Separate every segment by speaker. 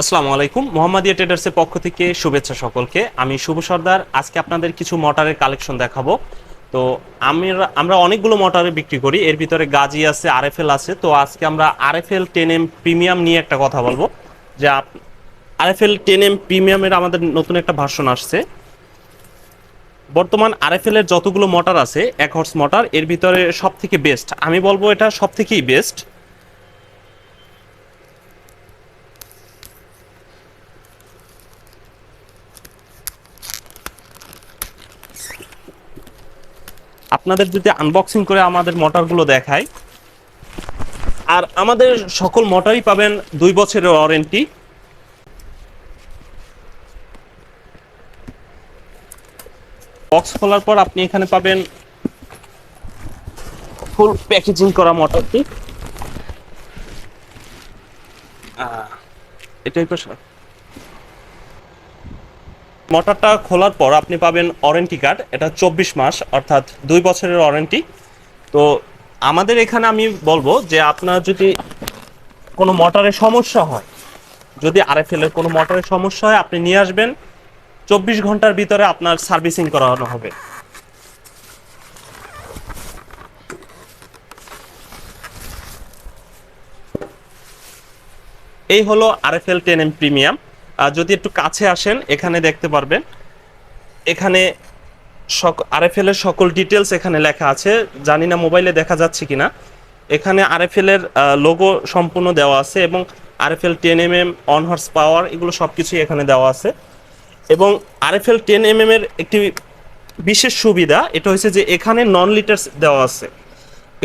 Speaker 1: আসসালামু আলাইকুম। মোহাম্মদিয়া ট্রেডার্সের পক্ষ থেকে শুভেচ্ছা সকলকে। আমি শুভ সর্দার। আজকে আপনাদের কিছু মোটরের কালেকশন দেখাবো। তো আমরা অনেকগুলো মোটরে বিক্রি করি, এর ভিতরে গাজি আছে, আরএফএল আছে। তো আজকে আমরা আরএফএল 10M প্রিমিয়াম নিয়ে একটা কথা বলবো। যে আরএফএল 10M প্রিমিয়ামের আমাদের নতুন একটা ভার্সন আসছে। বর্তমান আরএফএল এর যতগুলো মোটর আছে 1 হর্স মোটর, এর ভিতরে সব থেকে বেস্ট আমি বলবো, এটা সব থেকেই বেস্ট। আপনাদের যদি আনবক্সিং করে আমাদের মোটরগুলো দেখাই, আর আমাদের সকল মোটরই পাবেন 2 বছরের ওয়ারেন্টি। বক্স খোলার পর আপনি এখানে পাবেন ফুল প্যাকেজিং করা মোটরটি। এটাই তো মোটরটা খোলার পর আপনি পাবেন ওয়ারেন্টি কার্ড। এটা 24 মাস অর্থাৎ 2 বছরের ওয়ারেন্টি। তো আমাদের এখানে আমি বলবো যে আপনার যদি কোনো মোটরের সমস্যা হয়, যদি আরএফএল এর কোনো মোটরের সমস্যা হয়, আপনি নিয়ে আসবেন, 24 ঘন্টার ভিতরে আপনার সার্ভিসিং করানো হবে। এই হলো আরএফএল 10M প্রিমিয়াম। যদি একটু কাছে আসেন, এখানে দেখতে পারবেন, এখানে আরএফএল এর সকল ডিটেলস এখানে লেখা আছে। জানি না মোবাইলে দেখা যাচ্ছে কিনা। এখানে আরএফএল এর লোগো সম্পূর্ণ দেওয়া আছে এবং RFL 10mm on horse power এগুলো সব কিছুই এখানে দেওয়া আছে। এবং আরএফএল 10mm এর একটি বিশেষ সুবিধা এটা হচ্ছে যে এখানে নন লিটার দেওয়া আছে।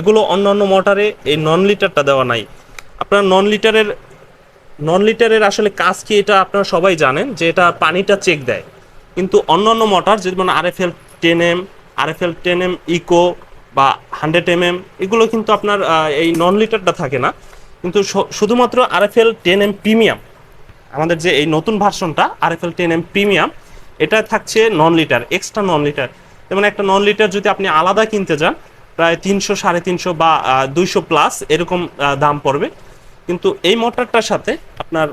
Speaker 1: এগুলো অন্যান্য মোটরে এই নন লিটারটা দেওয়া নাই। আপনারা নন লিটারের আসলে কাজ কি এটা আপনারা সবাই জানেন, যে এটা পানিটা চেক দেয়। কিন্তু অন্যান্য মোটর যেমন RFL 10M, RFL 10M eco বা 100mm, এগুলো কিন্তু আপনার এই নন লিটারটা থাকে না। কিন্তু শুধুমাত্র আরএফএল 10M প্রিমিয়াম, আমাদের যে এই নতুন ভার্সনটা আরএফএল 10M প্রিমিয়াম, এটা থাকছে নন লিটার, এক্সট্রা নন লিটার। যেমন একটা নন লিটার যদি আপনি আলাদা কিনতে যান, প্রায় 300, 350 বা 200 প্লাস এরকম দাম পড়বে। কিন্তু এই মোটরটার সাথে আপনার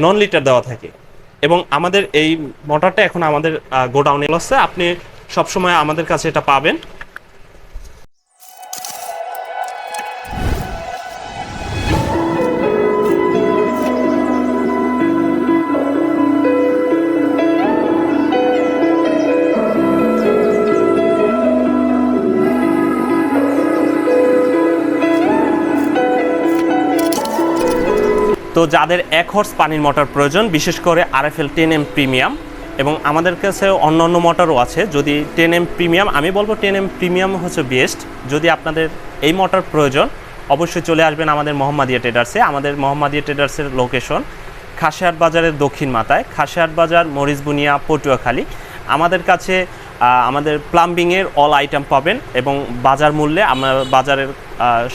Speaker 1: নন লিটার দেওয়া থাকে। এবং আমাদের এই মোটরটা এখন আমাদের গোডাউনে আছে, আপনি সবসময় আমাদের কাছে এটা পাবেন। তো যাদের 1 হর্স পানির মোটর প্রয়োজন, বিশেষ করে আরএফএল 10M প্রিমিয়াম, এবং আমাদের কাছে অন্য মোটরও আছে। যদি 10M প্রিমিয়াম, আমি বলবো 10M প্রিমিয়াম হচ্ছে বেস্ট। যদি আপনাদের এই মোটর প্রয়োজন, অবশ্যই চলে আসবেন আমাদের মোহাম্মদিয়া ট্রেডার্সে। আমাদের মোহাম্মদিয়া ট্রেডার্সের লোকেশন খাসিয়াট বাজারের দক্ষিণ মাথায়, খাসিয়াট বাজার, মরিচবুনিয়া, পটুয়াখালী। আমাদের কাছে আমাদের প্লাম্বিংয়ের অল আইটেম পাবেন এবং বাজার মূল্যে, আমরা বাজারের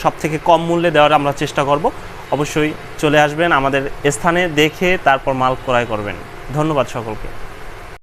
Speaker 1: সবথেকে কম মূল্যে দেওয়ার আমরা চেষ্টা করব। অবশ্যই চলে আসবেন আমাদের স্থানে, দেখে তারপর মাল ক্রয় করবেন। ধন্যবাদ সকলকে।